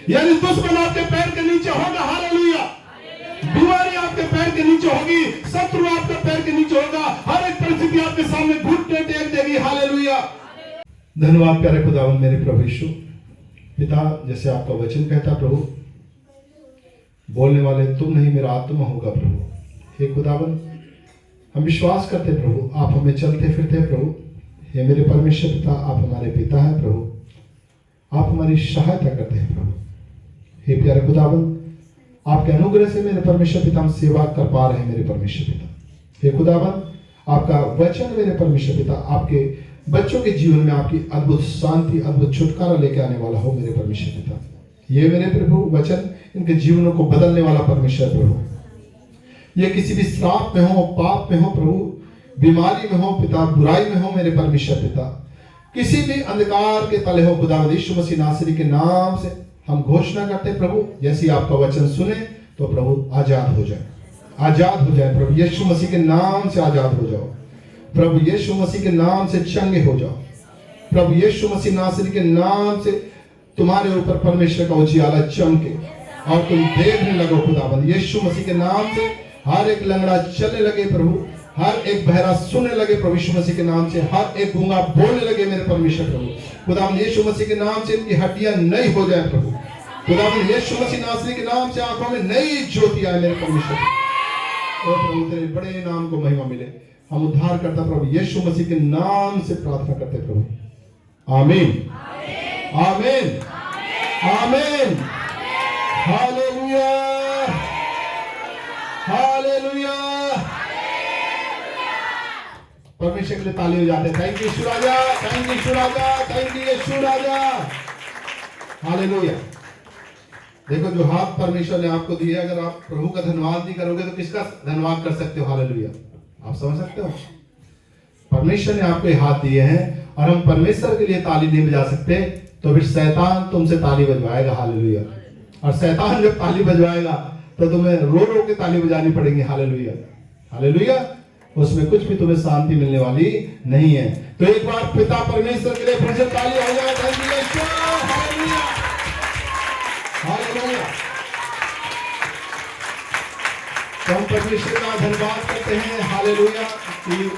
यानी दुश्मन आपके पैर के नीचे होगा, हालेलुया। बीमारी आपके पैर के नीचे होगी, शत्रु आपके पैर के नीचे होगा, हर एक परिस्थिति आपके सामने घुटने टेक देगी, हालेलुया। धन्यवाद प्यारे खुदावन मेरे प्रभु यीशु पिता, जैसे आपका वचन कहता प्रभु, बोलने वाले तुम नहीं मेरा आत्मा होगा प्रभु। हे खुदावन, हम विश्वास करते प्रभु, आप हमें चलते फिरते प्रभु। हे मेरे परमेश्वर पिता, आप हमारे पिता हैं प्रभु, आप हमारी सहायता करते हैं प्रभु। हे प्यारे खुदावन, आपके अनुग्रह से मेरे परमेश्वर पिता हम सेवा कर पा रहे हैं मेरे परमेश्वर पिता। हे खुदावन, आपका वचन मेरे परमेश्वर पिता आपके बच्चों के जीवन में आपकी अद्भुत शांति, अद्भुत छुटकारा लेके आने वाला हो मेरे परमेश्वर पिता। ये मेरे प्रभु वचन इनके जीवनों को बदलने वाला परमेश्वर प्रभु। ये किसी भी श्राप में हो, पाप में हो प्रभु, बीमारी में हो पिता, बुराई में हो मेरे परमेश्वर पिता, किसी भी अंधकार के तले हो खुदावंद यीशु मसीह नासरी के नाम से हम घोषणा करते हैं प्रभु, जैसे आपका वचन सुने तो प्रभु आजाद हो जाए, आजाद हो जाए प्रभु यीशु मसीह के नाम से आजाद हो जाओ प्रभु, यीशु मसीह के नाम से चंगे हो जाओ प्रभु, यीशु मसीह नासरी के नाम से तुम्हारे ऊपर परमेश्वर का उजियाला चमके और तुम देखने लगो खुदावंद यीशु मसीह के नाम से। हर एक लंगड़ा चलने लगे प्रभु, हर एक बहरा सुनने लगे प्रभु यीशु मसीह के नाम से, हर एक गूंगा बोलने लगे मेरे परमेश्वर प्रभु। खुदावंद यीशु मसीह के नाम से इनकी हड्डियां नई हो जाए प्रभु। खुदावंद यीशु मसीह नासरी के नाम से आंखों में नई ज्योति आए मेरे परमेश्वर। और प्रभु तेरे बड़े नाम को महिमा मिले। हम उद्धार करता प्रभु यीशु मसीह के नाम से प्रार्थना करते प्रभु, आमीन आमीन आमीन। हालेलुया हालेलुया। परमेश्वर के लिए ताली हो जाते। थैंक यू यीशु राजा, थैंक यू यीशु राजा, थैंक यू यीशु राजा। हालेलुया। देखो जो हाथ परमेश्वर ने आपको दिए, अगर आप प्रभु का धन्यवाद नहीं करोगे तो किसका धन्यवाद कर सकते हो? हालेलुया। आप समझ सकते हो? परमेश्वर ने आपको हाथ दिए हैं और हम परमेश्वर के लिए ताली नहीं बजा सकते तो फिर शैतान तुमसे ताली बजवाएगा। हालेलुया। और शैतान जब ताली बजवाएगा तो तुम्हें रो रो के ताली बजानी पड़ेगी। Hallelujah hallelujah. उसमें कुछ भी तुम्हें शांति मिलने वाली नहीं है। तो एक बार पिता परमेश्वर के लिए फिर से ताली हो जाए। Hallelujah hallelujah. तो हम परमेश्वर का धन्यवाद करते हैं हालेलुया कि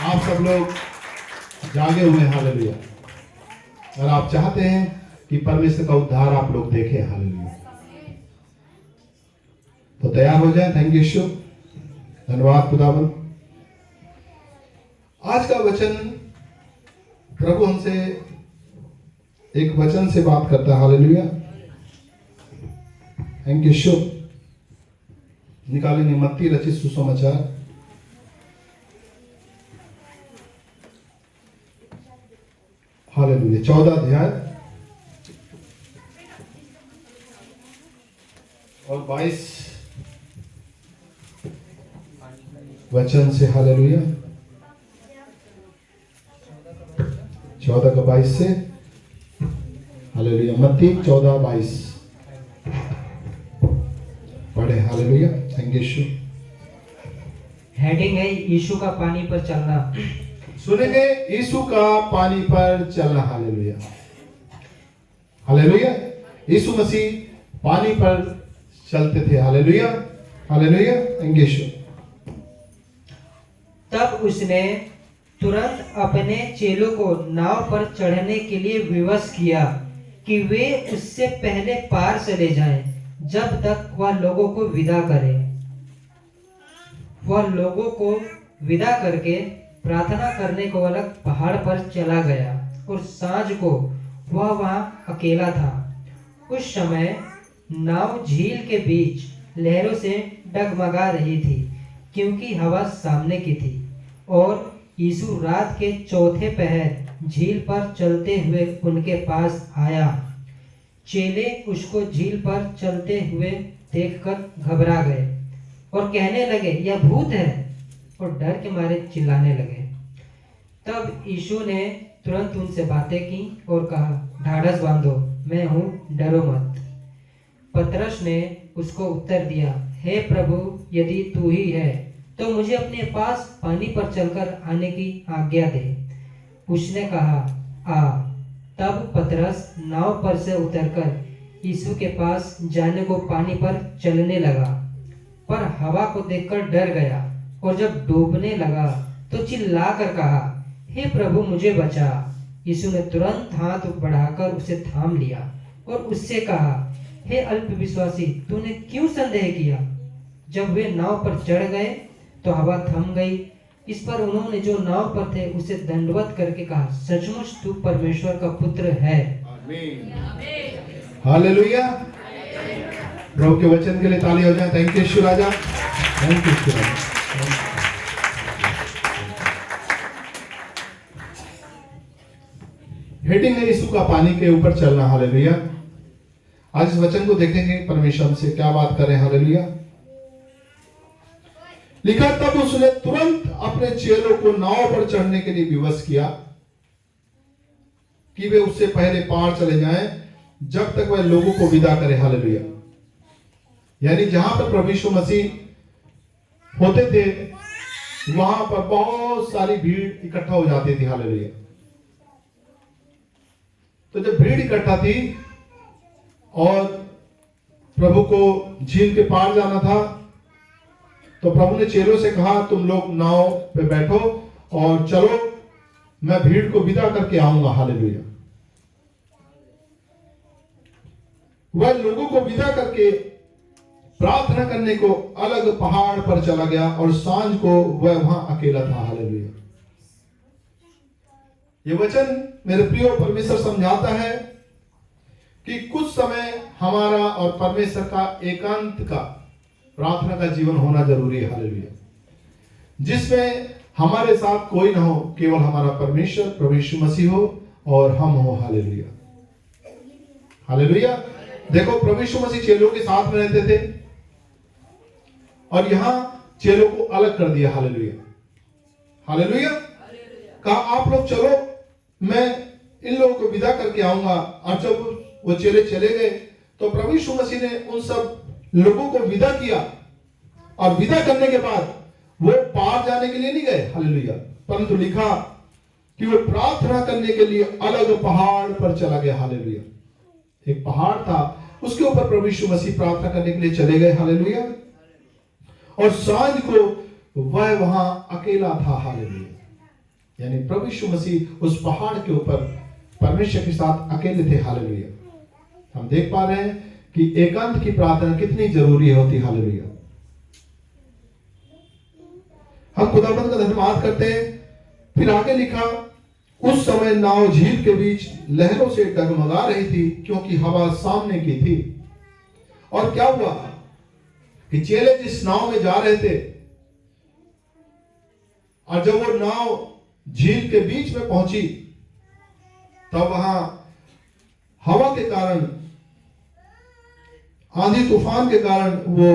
आप सब लोग जागे हुए हैं। हालेलुया। और आप चाहते हैं कि परमेश्वर का उद्धार आप लोग देखें। हालेलुया। तो तैयार हो जाएं। थैंक यू यीशु, धन्यवाद खुदावंद। आज का वचन प्रभु हमसे एक वचन से बात करता है। हालेलुया। थैंक यू यीशु। निकालेंगे मत्ती रचित सुसमाचार, हालेलुया, 14 अध्याय और 22 वचन से। हालेलुया। 14 का 22 से। हालेलुया। मत्ती 14:22 पढ़े। हालेलुया। Thank you Yeshu. हेडिंग है यीशु का पानी पर चलना। सुनेंगे यीशु का पानी पर चलना। Hallelujah hallelujah. यीशु मसीह पानी पर चलते थे। हालेलुया हालेलुया। थैंक यू यीशु। तब उसने तुरंत अपने चेलों को नाव पर चढ़ने के लिए विवश किया कि वे उससे पहले पार चले जाएं, जब तक वह लोगों को विदा करे। वह लोगों को विदा करके प्रार्थना करने को अलग पहाड़ पर चला गया और सांझ को वह वहां अकेला था। उस समय नाव झील के बीच लहरों से डगमगा रही थी, क्योंकि हवा सामने की थी। और यीशु रात के चौथे पहर झील पर चलते हुए उनके पास आया। चेले उसको झील पर चलते हुए देखकर घबरा गए और कहने लगे, यह भूत है, और डर के मारे चिल्लाने लगे। तब यीशु ने तुरंत उनसे बातें की और कहा, ढाढ़स बांधो, मैं हूँ, डरो मत। पतरस ने उसको उत्तर दिया, हे प्रभु, यदि तू ही है तो मुझे अपने पास पानी पर चलकर आने की आज्ञा दे। उसने कहा, आ। तब पतरस नाव पर से उतरकर यीशु के पास जाने को पानी पर चलने लगा, पर हवा को देखकर डर गया और जब डूबने लगा तो चिल्ला कर कहा, हे प्रभु मुझे बचा। यीशु ने तुरंत हाथ बढ़ाकर उसे थाम लिया और उससे कहा, हे अल्पविश्वासी, तूने क्यों संदेह किया? जब वे नाव पर चढ़ गए तो हवा थम गई। इस पर उन्होंने जो नाव पर थे उसे दंडवत करके कहा, सचमुच तू परमेश्वर का पुत्र है। हालेलुया। प्रभु के वचन के लिए ताली हो जाए। थैंक यू यीशु राजा, थैंक यू यीशु राजा। हेडिंग है यीशु का पानी के ऊपर चलना। हालेलुया। आज इस वचन को देखेंगे परमेश्वर हमसे क्या बात कर रहे हैं। हालेलुया। लिखा, तब उसने तुरंत अपने चेलों को नाव पर चढ़ने के लिए विवश किया कि वे उससे पहले पार चले जाएं जब तक वह लोगों को विदा करे। हालेलुया। यानी जहां पर प्रभु यीशु मसीह होते थे वहां पर बहुत सारी भीड़ इकट्ठा हो जाती थी। हालेलुया। तो जब भीड़ इकट्ठा थी और प्रभु को झील के पार जाना था तो प्रभु ने चेलों से कहा, तुम लोग नाव पे बैठो और चलो, मैं भीड़ को विदा करके आऊंगा। हालेलुया। वह लोगों को विदा करके प्रार्थना करने को अलग पहाड़ पर चला गया और सांझ को वह वहां अकेला था। हालेलुया। ये वचन मेरे प्रिय परमेश्वर समझाता है कि कुछ समय हमारा और परमेश्वर का एकांत का प्रार्थना का जीवन होना जरूरी है। हालेलुया। जिसमें हमारे साथ कोई ना हो, केवल हमारा परमेश्वर प्रभु यीशु मसीह हो और हम हो। हालेलुया। हालेलुया। देखो, प्रभु यीशु मसीह चेलों के साथ में रहते थे और यहां चेलों को अलग कर दिया। हालेलुया। हालेलुया। कहा, आप लोग चलो, मैं इन लोगों को विदा करके आऊंगा। और जब वो चेले चले गए तो प्रभु यीशु मसीह ने उन सब लोगों को विदा किया और विदा करने के बाद वो पार जाने के लिए नहीं गए। हालेलुया। परंतु लिखा कि वो प्रार्थना करने के लिए अलग पहाड़ पर चला गया। हालेलुया। एक पहाड़ था, उसके ऊपर प्रभु यीशु मसीह प्रार्थना करने के लिए चले गए। हालेलुया। और सांझ को वह वहां अकेला था। हालेलुया। यानी प्रभु यीशु मसीह उस पहाड़ के ऊपर परमेश्वर के साथ अकेले थे। हालेलुया। हम देख पा रहे हैं कि एकांत की प्रार्थना कितनी जरूरी होती। हालेलुया। हम खुदावंद का धन्यवाद करते हैं। फिर आगे लिखा, उस समय नाव झील के बीच लहरों से डगमगा रही थी क्योंकि हवा सामने की थी। और क्या हुआ कि चेले जिस नाव में जा रहे थे और जब वो नाव झील के बीच में पहुंची तब वहां हवा के कारण, आंधी तूफान के कारण वो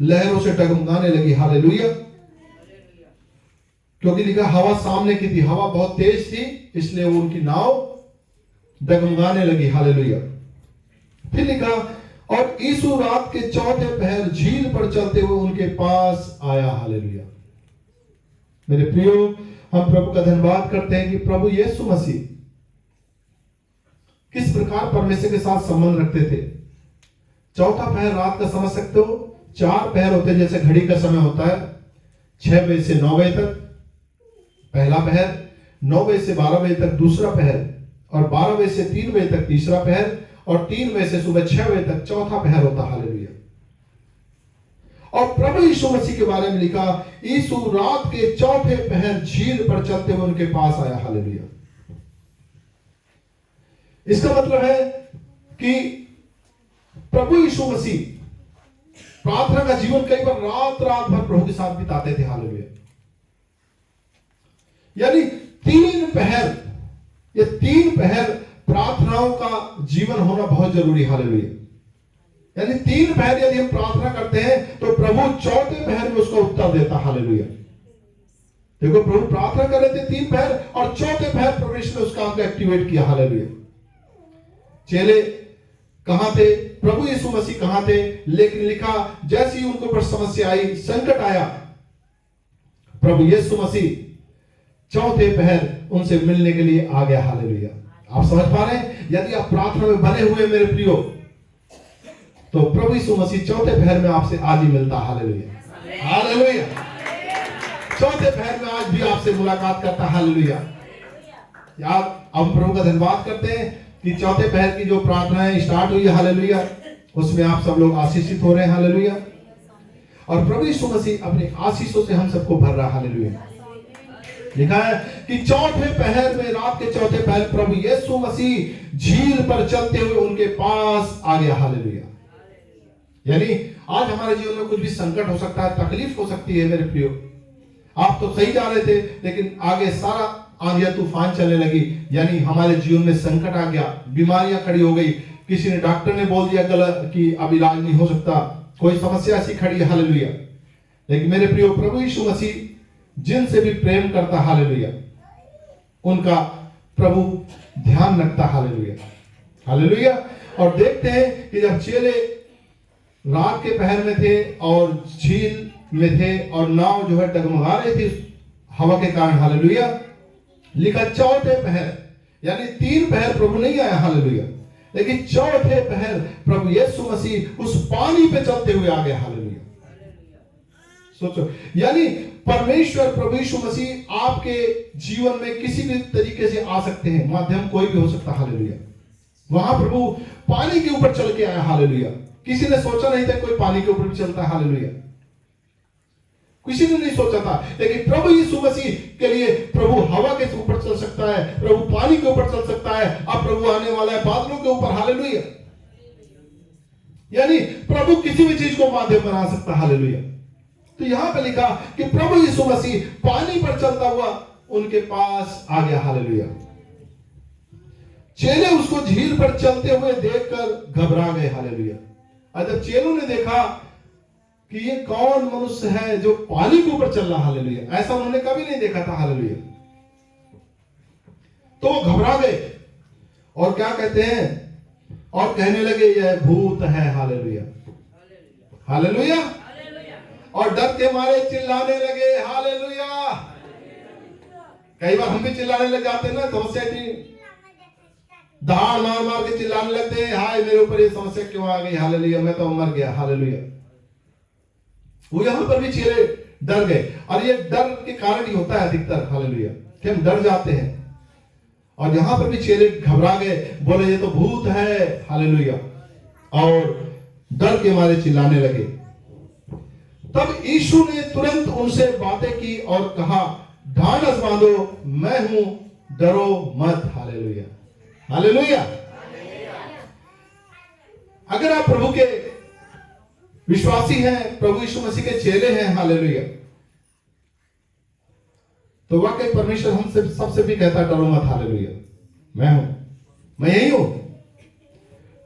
लहरों से डगमगाने लगी। हालेलुया। क्योंकि लिखा हवा सामने की थी, हवा बहुत तेज थी, इसलिए वो उनकी नाव डगमगाने लगी। हालेलुया। फिर लिखा, और यीशु रात के चौथे पहर झील पर चलते हुए उनके पास आया। हालेलुया। मेरे प्रियो, हम प्रभु का धन्यवाद करते हैं कि प्रभु यीशु मसीह किस प्रकार परमेश्वर के साथ संबंध रखते थे। चौथा पहर रात का समझ सकते हो, 4 पहर होते हैं जैसे घड़ी का समय होता है, 6 बजे से 9 बजे तक पहला पहर, 9 बजे से 12 बजे तक दूसरा पहर, और 12 बजे से 3 बजे तक तीसरा पहर, और 3 बजे से सुबह 6 बजे तक चौथा पहर होता। हालेलुया। और प्रभु यीशु मसीह के बारे में लिखा, यीशु रात के चौथे पहर झील पर चलते हुए उनके पास आया। हालेलुया। इसका मतलब है कि प्रभु यीशु मसीह प्रार्थना का जीवन कई बार रात भर प्रभु के साथ बिताते थे। हालेलुया। यानी 3 पहर, ये 3 पहर प्रार्थनाओं का जीवन होना बहुत जरूरी। हालेलुया। यानी 3 पहर यदि हम प्रार्थना करते हैं तो प्रभु चौथे पहर में उसका उत्तर देता। हालेलुया। देखो, प्रभु प्रार्थना कर रहे थे 3 पहर और चौथे पहर परमेश्वर ने उसका अंग एक्टिवेट किया। हालेलुया। चेले कहां थे, प्रभु यीशु मसीह कहां थे, लेकिन लिखा जैसे ही उनके ऊपर समस्या आई, संकट आया, प्रभु यीशु मसीह चौथे पहर उनसे मिलने के लिए आ गया। हालेलुया। आप समझ पा रहे हैं? यदि आप प्रार्थना में बने हुए मेरे प्रियो, तो प्रभु यीशु मसीह चौथे पहर में आपसे आज ही मिलता। Hallelujah, hallelujah. चौथे पहर में आज भी आपसे मुलाकात करता। हालेलुया। यार अब प्रभु का धन्यवाद करते हैं कि चौथे पहर की जो प्रार्थनाएं स्टार्ट हुई, हालेलुया, उसमें आप सब लोग आशीषित हो रहे हैं। हालेलुया। और प्रभु यीशु मसीह अपने आशीषों से हम सबको भर रहा। हालेलुया। लिखा है कि चौथे पहर में, रात के चौथे पहर, प्रभु यीशु मसीह झील पर चलते हुए उनके पास आ गया। हालेलुया। यानी आज हमारे जीवन में कुछ भी संकट हो सकता है, तकलीफ हो सकती है। मेरे प्रियो, आप तो सही जा रहे थे, लेकिन आगे सारा आंधिया तूफान चलने लगी। यानी हमारे जीवन में संकट आ गया, बीमारियां खड़ी हो गई, किसी ने, डॉक्टर ने बोल दिया गलत कि अब इलाज नहीं हो सकता, कोई समस्या ऐसी खड़ी है। हालेलुया। लेकिन मेरे प्रियो, प्रभु यीशु मसीह जिनसे भी प्रेम करता, हालेलुया, उनका प्रभु ध्यान रखता। Hallelujah, hallelujah. और देखते हैं कि जब चेले रात के पहर में थे और झील में थे और नाव जो है डगमगा रही थी हवा के कारण। हालेलुया। लिखा चौथे पहर, यानी 3 पहर प्रभु नहीं आया। हालेलुया। लेकिन चौथे पहर प्रभु यीशु मसीह उस पानी पे चलते हुए आ गया। हालेलुया। सोचो, यानी परमेश्वर प्रभु यीशु मसीह आपके जीवन में किसी भी तरीके से आ सकते हैं, माध्यम कोई भी हो सकता। हालेलुया। वहां प्रभु पानी के ऊपर चल के आया। हालेलुया। किसी ने सोचा नहीं था कोई पानी के ऊपर भी चलता है। हालेलुया। किसी ने नहीं सोचा था, लेकिन प्रभु यीशु मसीह के लिए प्रभु हवा के ऊपर चल सकता है, प्रभु पानी के ऊपर चल सकता है। अब प्रभु आने वाला है बादलों के ऊपर। हालेलुया। यानी प्रभु किसी भी चीज को माध्यम बना सकता है। हालेलुया। तो यहां पे लिखा कि प्रभु यीशु मसीह पानी पर चलता हुआ उनके पास आ गया। हालेलुया। चेले उसको झील पर चलते हुए देखकर घबरा गए। हालेलुया। और जब चेलों ने देखा कि ये कौन मनुष्य है जो पानी के ऊपर चल रहा, हालेलुया, ऐसा उन्होंने कभी नहीं देखा था। हालेलुया। तो वो घबरा गए और क्या कहते हैं, और कहने लगे यह भूत है। Hallelujah, hallelujah. और डर के मारे चिल्लाने लगे। हालेलुया। कई बार हम भी चिल्लाने लग जाते हैं ना, समस्या की दहाड़ मार मार के चिल्लाने लगते हैं, हाय मेरे ऊपर ये समस्या क्यों आ गई। हालेलुया, मैं तो मर गया। हालेलुया। वो यहां पर भी चेले डर गए, और ये डर के कारण ही होता है अधिकतर। हालेलुया, कि हम डर जाते हैं। और यहां पर भी चेले घबरा गए, बोले ये तो भूत है। हालेलुया। और डर के मारे चिल्लाने लगे। तब यीशु ने तुरंत उनसे बातें की और कहा, ढांढस बांधो, मैं हूं, डरो मत। Hallelujah, hallelujah. अगर आप प्रभु के विश्वासी हैं, प्रभु यीशु मसीह के चेले हैं, हालेलुया, तो वाकई परमेश्वर हमसे सबसे भी कहता है डरो मत। हालेलुया। मैं हूं, मैं यही हूं,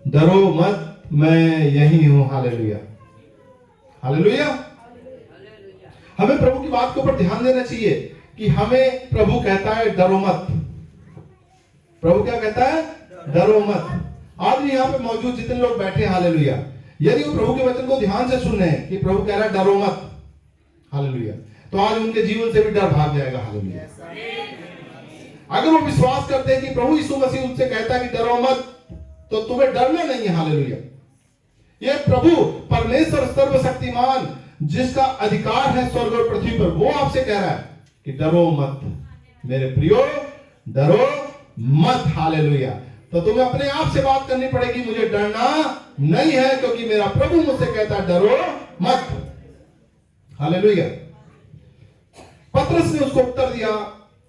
डरो मत, मैं यही हूं। Hallelujah, hallelujah. हमें प्रभु की बात के ऊपर ध्यान देना चाहिए कि हमें प्रभु कहता है डरो मत। प्रभु क्या कहता है? डरो मत। आज भी यहाँ पे मौजूद जितने लोग बैठे हैं, हालेलुया, यदि वो प्रभु के वचन को ध्यान से सुन रहे हैं कि प्रभु कह रहा है डरो मत, हालेलुया, तो आज उनके जीवन से भी डर भाग जाएगा। हालेलुया। अगर वो विश्वास करते हैं कि प्रभु यीशु मसीह उनसे कहता है कि डरो मत, तो तुम्हें डरना नहीं है। हालेलुया। ये प्रभु परमेश्वर सर्वशक्तिमान, जिसका अधिकार है स्वर्ग और पृथ्वी पर, वो आपसे कह रहा है कि डरो मत। मेरे प्रियो, डरो मत। हालेलुया। तो तुम्हें अपने आप से बात करनी पड़ेगी, मुझे डरना नहीं है, क्योंकि मेरा प्रभु मुझसे कहता है डरो मत। हालेलुया। पतरस ने उसको उत्तर दिया,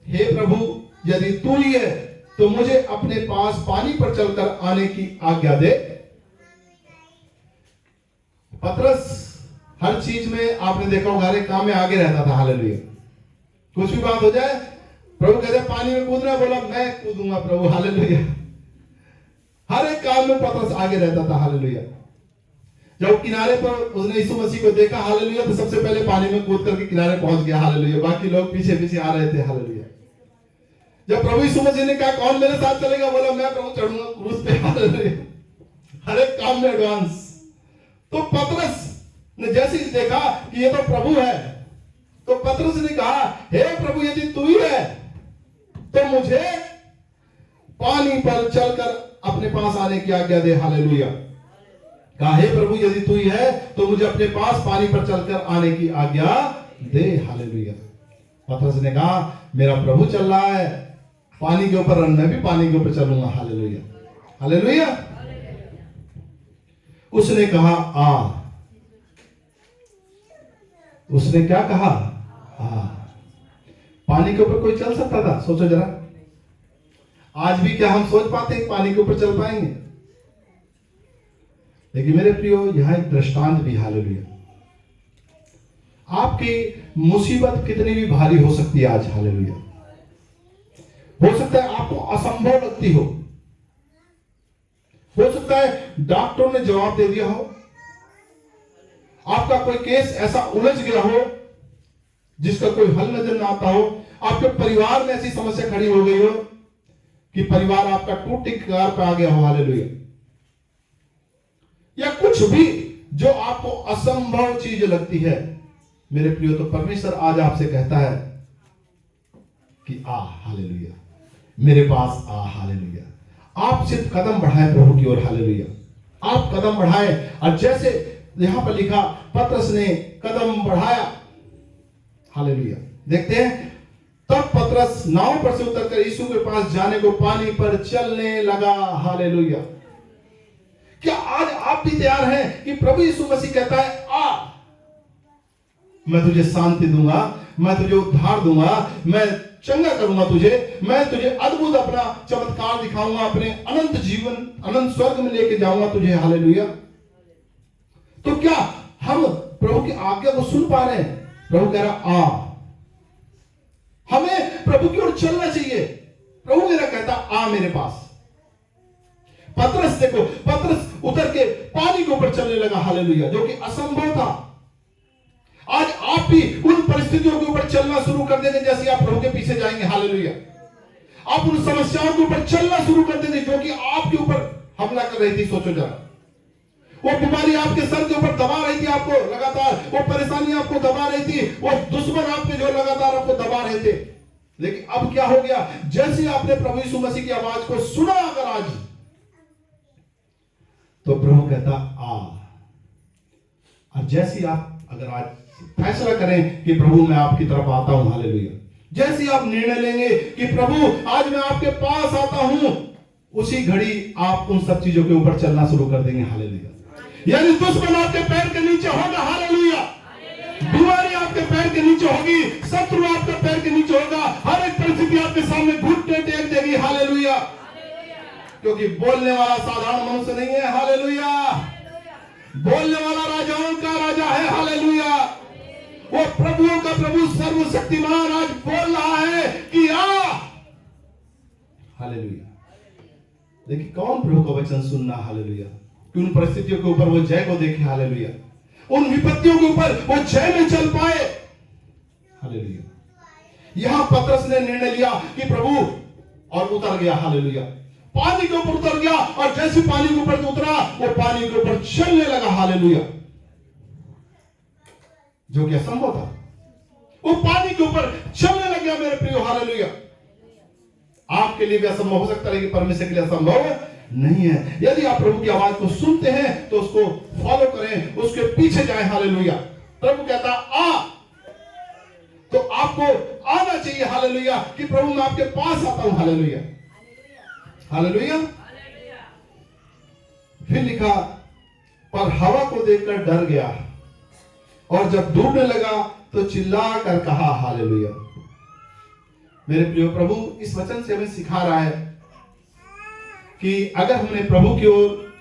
हे प्रभु, यदि तू ही है तो मुझे अपने पास पानी पर चलकर आने की आज्ञा दे। पतरस हर चीज में, आपने देखा होगा, हर एक काम में आगे रहता था। हालेलुया। कुछ भी बात हो जाए, प्रभु कहते हैं पानी में कूदना, बोला मैं कूदूंगा प्रभु। हालेलुया। हर एक काम में पतरस आगे रहता था। हालेलुया। जब किनारे पर उसने यीशु मसीह को देखा, हालेलुया, तो सबसे पहले पानी में कूद करके किनारे पहुंच गया। हालेलुया। बाकी लोग पीछे पीछे आ रहे थे। हालेलुया। जब प्रभु यीशु मसीह ने कहा कौन मेरे साथ चलेगा, बोला मैं प्रभु चढ़ूंगा क्रूस पे। हालेलुया। हर एक काम में एडवांस। तो पतरस ने जैसे ही देखा कि ये तो प्रभु है, तो पतरस ने कहा, हे प्रभु, यदि तू ही है तो मुझे पानी पर चलकर अपने पास आने की आज्ञा दे। हालेलुया। कहा हे प्रभु यदि तू ही है तो मुझे अपने पास पानी पर चलकर आने की आज्ञा दे। हालेलुया। पतरस ने कहा मेरा प्रभु चल रहा है पानी के ऊपर, मैं भी पानी के ऊपर चलूंगा। Hallelujah, hallelujah. उसने कहा आ। उसने क्या कहा? आ। पानी के ऊपर कोई चल सकता था? सोचो जरा, आज भी क्या हम सोच पाते हैं पानी के ऊपर चल पाएंगे? लेकिन मेरे प्रियो यहां एक दृष्टांत भी। हालेलुया। आपकी मुसीबत कितनी भी भारी हो सकती है आज। हालेलुया। हो सकता है आपको असंभव लगती हो सकता है डॉक्टरों ने जवाब दे दिया हो, आपका कोई केस ऐसा उलझ गया हो जिसका कोई हल नजर ना आता हो, आपके परिवार में ऐसी समस्या खड़ी हो गई हो कि परिवार आपका टूटी कगार पर आ गया हो। हालेलुया। या कुछ भी जो आपको असंभव चीज लगती है, मेरे प्रियो, तो परमेश्वर आज आपसे कहता है कि आ। हालेलुया, मेरे पास आ। हालेलुया। आप सिर्फ कदम बढ़ाएं प्रभु की ओर। हालेलुया। आप कदम बढ़ाएं, और जैसे यहां पर लिखा पतरस ने कदम बढ़ाया। हालेलुया। देखते हैं तब पतरस नाव पर से उतरकर यीशु के पास जाने को पानी पर चलने लगा। हालेलुया। क्या आज आप भी तैयार हैं कि प्रभु यीशु मसीह कहता है आ, मैं तुझे शांति दूंगा, मैं तुझे उद्धार दूंगा, मैं चंगा करूंगा तुझे, मैं तुझे अद्भुत अपना चमत्कार दिखाऊंगा, अपने अनंत जीवन, अनंत स्वर्ग में लेके जाऊंगा तुझे। हालेलुया। तो क्या हम प्रभु की आज्ञा को सुन पा रहे हैं? प्रभु कह रहा आ। हमें प्रभु की ओर चलना चाहिए। प्रभु मेरा कहता आ मेरे पास। पतरस देखो, पतरस उतर के पानी के ऊपर चलने लगा। हालेलुया। जो कि असंभव था। आज आप भी उन परिस्थितियों के ऊपर चलना शुरू कर देंगे जैसे आप प्रभु के पीछे जाएंगे। हालेलुया। आप उन समस्याओं के ऊपर चलना शुरू कर देंगे जो कि आपके ऊपर हमला कर रही थी। सोचो जरा, वो बीमारी आपके सर के ऊपर दबा रही थी आपको लगातार, वो परेशानी आपको दबा रही थी, वो दुश्मन आपके जो लगातार आपको दबा रहे थे। लेकिन अब क्या हो गया? जैसे आपने प्रभु यीशु मसीह की आवाज को सुना अगर आज, तो प्रभु कहता आ। और जैसे आप अगर आज फैसला करें कि प्रभु मैं आपकी तरफ आता हूं। हालेलुया। जैसे आप निर्णय लेंगे कि प्रभु आज मैं आपके पास आता हूं, उसी घड़ी आप उन सब चीजों के ऊपर चलना शुरू कर देंगे। हालेलुया। यानी दुश्मन आपके पैर के नीचे होगा। हालेलुया। बीमारी आपके पैर के नीचे होगी, शत्रु आपके पैर के नीचे होगा, हर एक परिस्थिति आपके सामने घुटने टेक देगी। हालेलुया। क्योंकि बोलने वाला साधारण मनुष्य नहीं है। हालेलुया। बोलने वाला राजाओं का राजा है। हालेलुया। वो प्रभुओं का प्रभु सर्वशक्तिमान आज बोल रहा है कि आ। हालेलुया। देखिए कौन प्रभु का वचन सुनना। हालेलुया। कि उन परिस्थितियों के ऊपर वो जय को देखे। हालेलुया। उन विपत्तियों के ऊपर वो जय में चल पाए। हालेलुया। यहां पतरस ने निर्णय लिया कि प्रभु, और उतर गया। हालेलुया। पानी के ऊपर उतर गया, और जैसे पानी के ऊपर उतरा वो पानी के ऊपर चलने लगा। हालेलुया। जो कि असंभव था, वो पानी के ऊपर चलने लग गया। मेरे प्रियो, हालेलुया। आपके लिए भी असंभव हो सकता है, लेकिन परमेश्वर के लिए असंभव नहीं है। यदि आप प्रभु की आवाज को सुनते हैं तो उसको फॉलो करें, उसके पीछे जाएं। हालेलुया। प्रभु कहता आ, तो आपको आना चाहिए। हालेलुया। कि प्रभु मैं आपके पास आता हूं। हालेलुया। हालेलुया। फिर लिखा पर हवा को देखकर डर गया, और जब डूबने लगा तो चिल्ला कर कहा। हालेलुया। मेरे प्रिय, प्रभु इस वचन से हमें सिखा रहा है कि अगर हमने प्रभु की ओर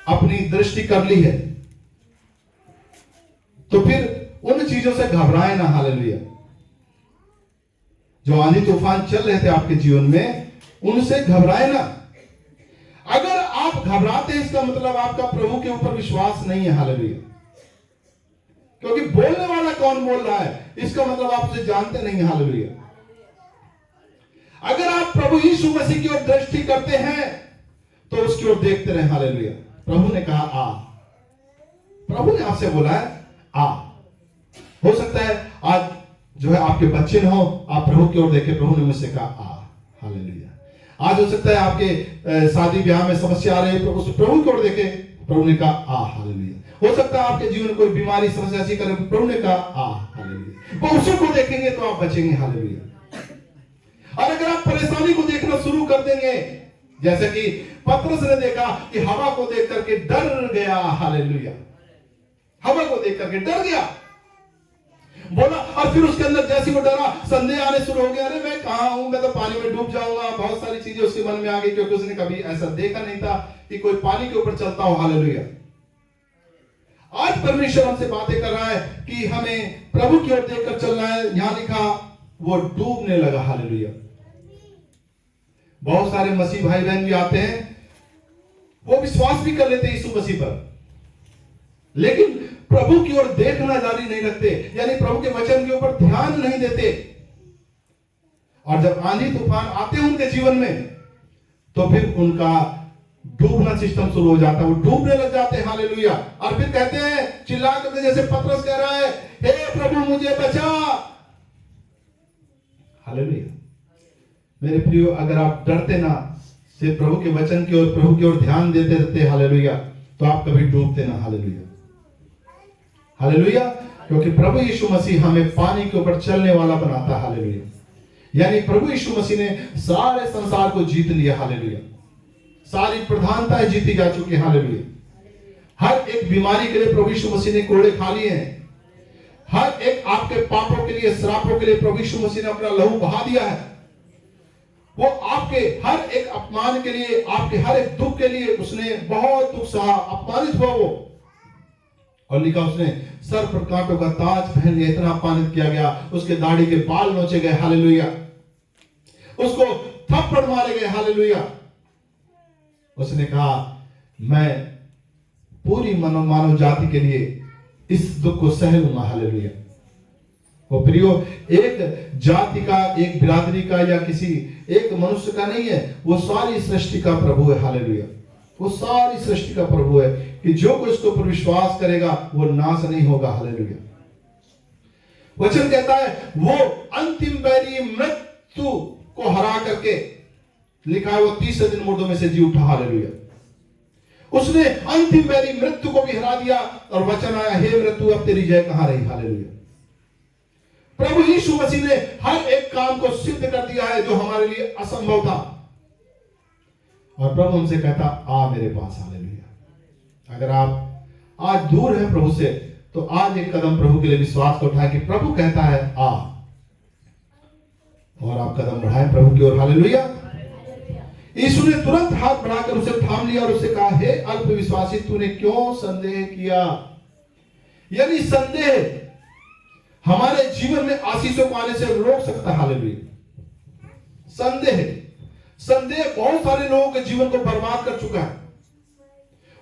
अपनी दृष्टि कर ली है तो फिर उन चीजों से घबराए ना। हालेलुया। जो आंधी तूफान चल रहे थे आपके जीवन में, उनसे घबराए ना। अगर आप घबराते हैं इसका मतलब आपका प्रभु के ऊपर विश्वास नहीं है। हालेलुया। क्योंकि बोलने वाला कौन बोल रहा है इसका मतलब आप उसे जानते नहीं। हालेलुया। अगर आप प्रभु यीशु मसीह की ओर दृष्टि करते हैं तो उसकी ओर देखते रहे। हालेलुया। प्रभु ने कहा आ। प्रभु ने आपसे बोला है आ। हो सकता है आज जो है आपके बच्चे न हो, आप प्रभु की ओर देखे, प्रभु ने मुझसे कहा आ। हालेलुया। आज हो सकता है आपके शादी ब्याह में समस्या आ रही है, प्रभु की ओर देखे, प्रभु ने कहा आ हालेलुया। हो सकता है आपके जीवन में कोई बीमारी समस्या ऐसी करे, प्रभु ने कहा आ हालेलुया। वो उसी को देखेंगे तो आप बचेंगे हालेलुया। और अगर आप परेशानी को देखना शुरू कर देंगे, जैसे कि पतरस ने देखा कि हवा को देख करके डर गया हालेलुया, हवा को देख करके डर गया, बोला, और फिर उसके अंदर जैसे वो डरा संदेह आने शुरू हो गया, अरे मैं कहां हूं, मैं तो पानी में डूब जाऊंगा। बहुत सारी चीजें उसके मन में आ गई, क्योंकि उसने कभी ऐसा देखा नहीं था कि कोई पानी के ऊपर चलता हो हालेलुया। आज परमेश्वर हमसे बातें कर रहा है कि हमें प्रभु की ओर देखकर चलना है। यहां लिखा वो डूबने लगा हालेलुया। बहुत सारे मसीह भाई बहन भी आते हैं, वो विश्वास भी कर लेते हैं यीशु मसीह पर, लेकिन प्रभु की ओर देखना जारी नहीं रखते, यानी प्रभु के वचन के ऊपर ध्यान नहीं देते। और जब आंधी तूफान आते हैं उनके जीवन में, तो फिर उनका डूबना सिस्टम शुरू हो जाता है, वो डूबने लग जाते हैं हालेलुया। और फिर कहते हैं चिल्ला करके, जैसे पतरस कह रहा है, हे प्रभु मुझे बचा हालेलुया। मेरे प्रियो, अगर आप डरते ना से प्रभु के वचन की ओर, प्रभु की ओर ध्यान देते रहते हालेलुया, तो आप कभी डूबते ना हालेलुया हालेलुया। क्योंकि प्रभु यीशु मसीह हमें पानी के ऊपर चलने वाला बनाता हालेलुया। यानी प्रभु यीशु मसीह ने सारे संसार को जीत लिया हालेलुया, सारी प्रधानताएं जीती जा चुकी है हालेलुया। हर एक बीमारी के लिए प्रभु यीशु मसीह ने कोड़े खा लिए हैं, हर एक आपके पापों के लिए, श्रापों के लिए प्रभु यीशु मसीह ने अपना लहू बहा दिया है। वो आपके हर एक अपमान के लिए, आपके हर एक दुख के लिए उसने बहुत दुख सहा, अपमानित हुआ वो, और लिखा उसने सर पर कांटों का ताज पहन लिया, इतना अपमानित किया गया, उसके दाढ़ी के बाल नोचे गए हालेलुया, उसको थप्पड़ मारे गए हालेलुया। उसने कहा मैं पूरी मानव जाति के लिए इस दुख को सह लूंगा हालेलुया। वो प्रियो, एक जाति का, एक बिरादरी का, या किसी एक मनुष्य का नहीं है, वो सारी सृष्टि का प्रभु है हालेलुया। वो सारी सृष्टि का प्रभु है कि जो कोई उसके ऊपर विश्वास करेगा वो नाश नहीं होगा हालेलुया। वचन कहता है वो अंतिम बैरी मृत्यु को हरा करके, लिखा है वो 30 दिन मुर्दों में से जी उठा हालेलुया। उसने अंतिम बैरी मृत्यु को भी हरा दिया, और वचन आया, हे मृत्यु अब तेरी जय कहां रही हालेलुया। प्रभु यीशु मसीह ने हर एक काम को सिद्ध कर दिया है जो हमारे लिए असंभव था, और प्रभु हमसे कहता आ मेरे पास हालेलुया। अगर आप आज दूर हैं प्रभु से, तो आज एक कदम प्रभु के लिए विश्वास को उठाएं कि प्रभु कहता है आ, और आप कदम बढ़ाएं प्रभु की ओर हालेलुया। यीशु ने तुरंत हाथ बढ़ाकर उसे थाम लिया और उसे कहा, हे अल्प विश्वासी, तूने क्यों संदेह किया। यानी संदेह हमारे जीवन में आशीषों को आने से रोक सकता है हालेलुया। संदेह बहुत सारे लोगों के जीवन को बर्बाद कर चुका है।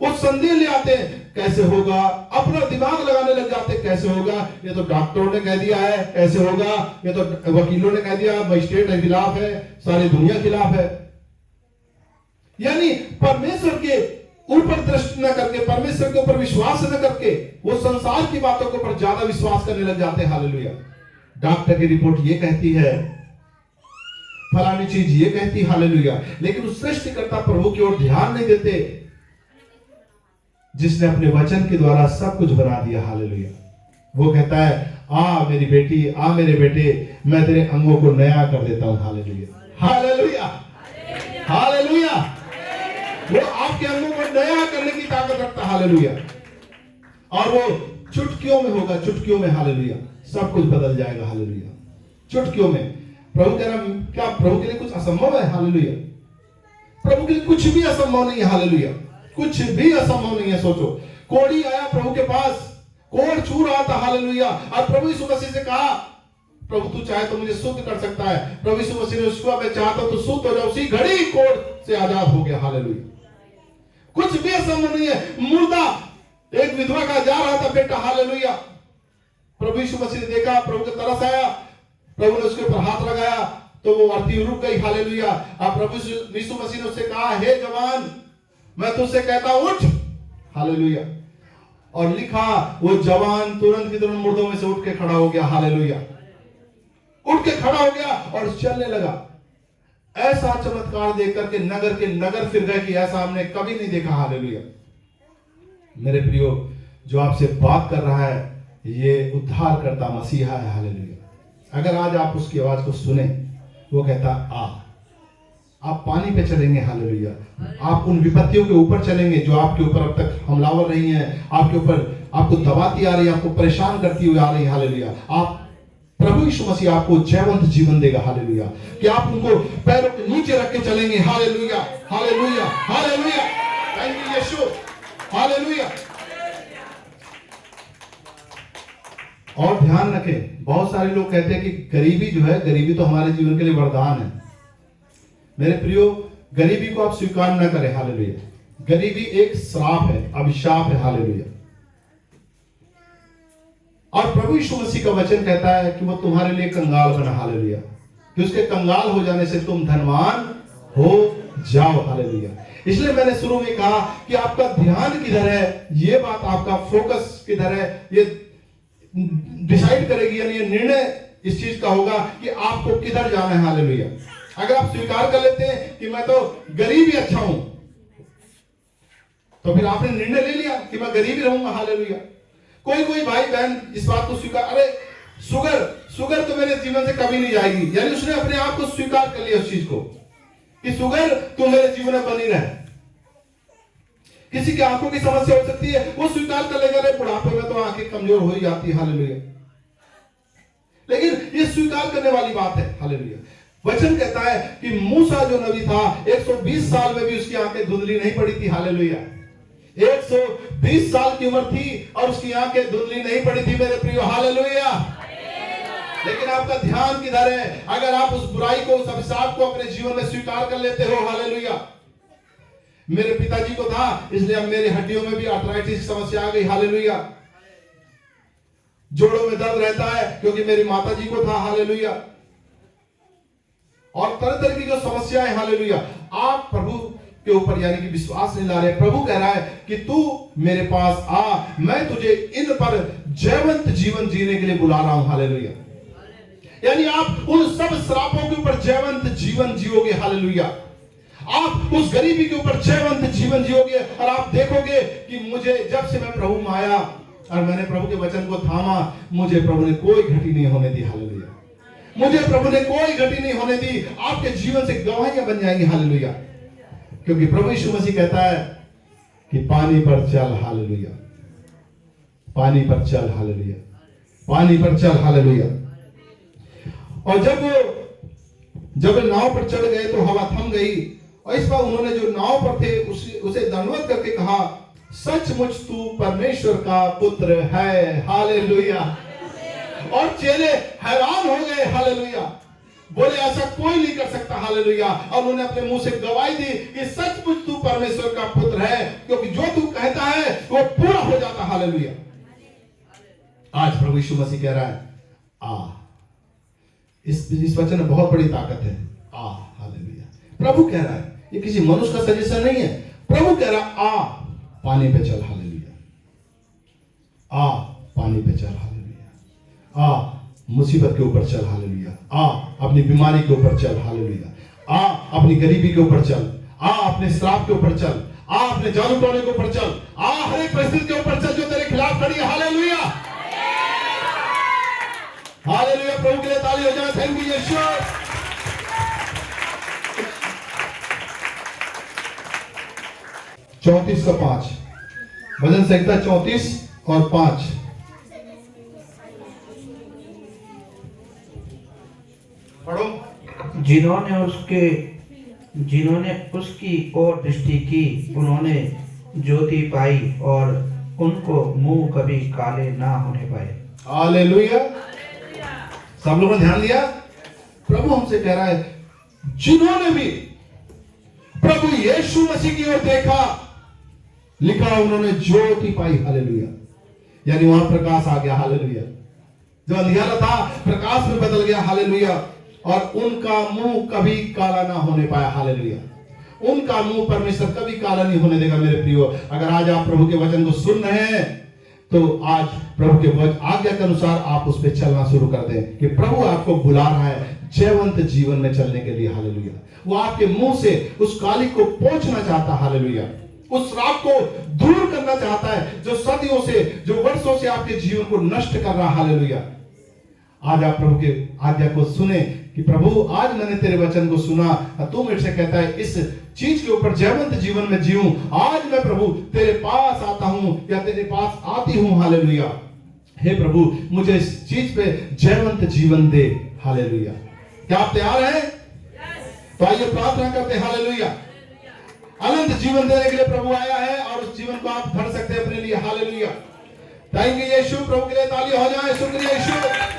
वो संदेह ले आते हैं, कैसे होगा, अपना दिमाग लगाने लग जाते हैं, कैसे होगा, ये तो डॉक्टरों ने कह दिया है, कैसे होगा, ये तो वकीलों ने कह दिया, मजिस्ट्रेट के खिलाफ है, सारी दुनिया खिलाफ है। यानी परमेश्वर के ऊपर दृष्टि न करके, परमेश्वर के ऊपर विश्वास न करके, वो संसार की बातों के ऊपर ज्यादा विश्वास करने लग जाते हैं हालेलुया। डॉक्टर की रिपोर्ट ये कहती है, फलानी चीज ये कहती हालेलुया, लेकिन उस सृष्टिकर्ता प्रभु की ओर ध्यान नहीं देते, जिसने अपने वचन के द्वारा सब कुछ बना दिया हालेलुया। वो कहता है, आ मेरी बेटी, आ मेरे बेटे, मैं तेरे अंगों को नया कर देता हूं हालेलुया हालेलुया हालेलुया। वो आपके अंगों को नया करने की ताकत रखता है हालेलुया, और वो चुटकियों में होगा, चुटकियों में हालेलुया, सब कुछ बदल जाएगा हालेलुया, चुटकियों में। प्रभु कह रहा, क्या प्रभु के लिए कुछ असंभव है हालेलुया। प्रभु के लिए कुछ भी असंभव नहीं है हालेलुया, कुछ भी असंभव नहीं है। सोचो, कोढ़ी आया प्रभु के पास, कोढ़ छू रहा था हालेलुया, और प्रभु यीशु मसीह से कहा, प्रभु तू चाहे तो मुझे शुद्ध कर सकता है। प्रभु यीशु मसीह ने उसको, मैं चाहता हूं तो शुद्ध हो जाओ, उसी घड़ी कोढ़ से आजाद हो गया हालेलुया। कुछ भी असंभव नहीं है। मुर्दा एक विधवा का जा रहा था बेटा हालेलुया, प्रभु यीशु मसीह ने देखा, प्रभु के तरस आया, प्रभु ने उसके ऊपर हाथ लगाया तो वो अर्थी रुक गई हालेलुया। अब प्रभु यीशु मसीह ने उससे कहा, हे जवान, मैं तुझसे कहता उठ हालेलुया, और लिखा वो जवान तुरंत की तुरंत मुर्दों में से उठ के खड़ा हो गया हालेलुया, उठ के खड़ा हो गया और चलने लगा। ऐसा चमत्कार देख करके नगर के नगर फिर गए कि ऐसा हमने कभी नहीं देखा हालेलुया। मेरे प्रियो, जो आपसे बात कर रहा है ये उद्धार करता मसीहा है। हालेलुया। अगर आज आप उसकी आवाज को सुने, वो कहता आ, आप पानी पे चलेंगे। हालेलुया। आप उन विपत्तियों के ऊपर चलेंगे जो आपके ऊपर अब तक हमलावर रही हैं, आपके ऊपर आपको दबाती आ रही है, आपको परेशान करती हुई आ रही है। हालेलुया। आप प्रभु यीशु मसीह आपको जयवंत जीवन देगा। हालेलुया। कि आप उनको पैरों के नीचे रख के चलेंगे। हालेलुया, हालेलुया, हालेलुया। Thank you Yeshu. हालेलुया। और ध्यान रखें, बहुत सारे लोग कहते हैं कि गरीबी जो है, गरीबी तो हमारे जीवन के लिए वरदान है। मेरे प्रियो, गरीबी को आप स्वीकार न करें। हालेलुया। गरीबी एक श्राप है, अभिशाप है। हालेलुया। और प्रभु यीशु मसीह का वचन कहता है कि वो तुम्हारे लिए कंगाल बना। हालेलुया। कि उसके कंगाल हो जाने से तुम धनवान हो जाओ। हालेलुया। इसलिए मैंने शुरू में कहा कि आपका ध्यान किधर है, ये बात आपका फोकस किधर है, ये डिसाइड करेगी, यानी ये निर्णय इस चीज का होगा कि आपको किधर जाना है। हालेलुया। अगर आप स्वीकार कर लेते हैं कि मैं तो गरीब ही अच्छा हूं, तो फिर आपने निर्णय ले लिया कि मैं गरीब ही रहूंगा। हालेलुया। कोई भाई बहन इस बात को स्वीकार, अरे शुगर तो मेरे जीवन से कभी नहीं जाएगी, यानी उसने अपने आप को स्वीकार कर लिया उस चीज को कि शुगर तो मेरे जीवन में बनी रहे। किसी की आंखों की समस्या हो सकती है, वो स्वीकार कर लेगा, अरे बुढ़ापे में तो आंखें कमजोर हो ही जाती है। हालेलुया। लेकिन ये स्वीकार करने वाली बात है। हालेलुया। वचन कहता है कि मूसा जो नबी था 120 साल में भी उसकी आंखें धुंधली नहीं पड़ी थी। हालेलुया। 120 साल की उम्र थी और उसकी आंखें धुंधली नहीं पड़ी थी मेरे प्रियो। हालेलुया। लेकिन आपका ध्यान किधर है? अगर आप उस बुराई को, उस अभिशाप को अपने जीवन में स्वीकार कर लेते हो। हालेलुया। मेरे पिताजी को था, इसलिए अब मेरी हड्डियों में भी आर्थराइटिस की समस्या आ गई। हालेलुया। जोड़ों में दर्द रहता है क्योंकि मेरी माताजी को था। हालेलुया। और तरह तरह की जो समस्याएं। हालेलुया। आप प्रभु के ऊपर यानी कि विश्वास नहीं ला रहे। प्रभु कह रहा है कि तू मेरे पास आ, मैं तुझे इन पर जयवंत जीवन जीने के लिए बुला रहा हूं। हालेलुया। यानी आप उन सब श्रापों के ऊपर जयवंत जीवन जियोगे। हालेलुया। आप उस गरीबी के ऊपर जयवंत जीवन जियोगे और आप देखोगे कि मुझे जब से मैं प्रभु में आया और मैंने प्रभु के वचन को थामा, मुझे प्रभु ने कोई घटी नहीं होने दी। हालेलुया। मुझे प्रभु ने कोई घटी नहीं होने दी। आपके जीवन से गवाहियां बन जाएंगी। हालेलुया। क्योंकि प्रभु यीशु मसीह कहता है कि पानी पर चल। हालेलुया। पानी पर चल। हालेलुया। पानी पर चल। हालेलुया। और जब नाव पर चढ़ गए तो हवा थम गई और इस बार उन्होंने जो नाव पर थे उसे दंडवत करके कहा, सचमुच तू परमेश्वर का पुत्र है। हालेलुया। और चेले हैरान हो गए। हालेलुया। बोले ऐसा कोई नहीं कर सकता। हालेलुया। और उन्होंने अपने मुंह से गवाही दी कि सचमुच तू परमेश्वर का पुत्र है, क्योंकि जो तू कहता है वो पूरा हो जाता। हालेलुया। आज प्रभु यीशु मसीह कह रहा है आ। इस वचन में बहुत बड़ी ताकत है। आ। हालेलुया। प्रभु कह रहा है, ये किसी मनुष्य का सजेशन नहीं है। प्रभु कह रहा है आ, पानी पे चल। हालेलुया। आ, पानी पे चल। हालेलुया। आ, मुसीबत के ऊपर चल। हालेलुया। आ, अपनी बीमारी के ऊपर चल। हालेलुया। आ, अपनी गरीबी के ऊपर चल। आ, अपने श्राप के ऊपर चल। आ, अपने जादू टोने के ऊपर चल। आ, हर एक परिस्थिति के ऊपर चल जो तेरे खिलाफ खड़ी है। हालेलुया। हालेलुया। प्रभु के लिए ताली हो जाए। थैंक यू यीशु। चौंतीस का 5, भजन संहिता 34 और 5। पढ़ो। जिन्होंने उसकी ओर दृष्टि की, उन्होंने ज्योति पाई और उनको मुंह कभी काले ना होने पाए। हालेलुया। सब लोगों ने ध्यान दिया? प्रभु हमसे कह रहा है, जिन्होंने भी प्रभु यीशु मसीह की ओर देखा, लिखा उन्होंने ज्योति पाई। हालेलुया। यानी वहां प्रकाश आ गया। हालेलुया। जो अंधियारा था प्रकाश में बदल गया। हालेलुया। और उनका मुंह कभी काला ना होने पाया। हालेलुया। उनका मुंह परमेश्वर कभी काला नहीं होने देगा। मेरे प्रियो, अगर आज आप प्रभु के वचन को सुन रहे हैं तो आज प्रभु के वचन आज्ञा के अनुसार आप उस पर चलना शुरू कर दें कि प्रभु आपको बुला रहा है जयवंत जीवन में चलने के लिए। हालेलुया। वो आपके मुंह से उस काली को पोंछना चाहता। हालेलुया। उस श्राप को दूर करना चाहता है जो सदियों से, जो वर्षों से आपके जीवन को नष्ट कर रहा। हालेलुया। आज आप प्रभु के आज्ञा को सुने कि प्रभु आज मैंने तेरे वचन को सुना, तू मेरे से कहता है इस चीज के ऊपर जयवंत जीवन में जीऊं। आज मैं प्रभु तेरे पास आता हूं या तेरे पास आती हूं। हालेलुया। हे प्रभु मुझे इस चीज पे जयवंत जीवन दे। हालेलुया। क्या आप तैयार हैं? तो आइए प्रार्थना करते हैं। हालेलुया। अनंत जीवन देने के लिए प्रभु आया है और उस जीवन को आप भर सकते हैं अपने लिए। हालेलुया। थैंक यू यीशु। प्रभु के लिए ताली हो जाए। शुक्रिया यीशु।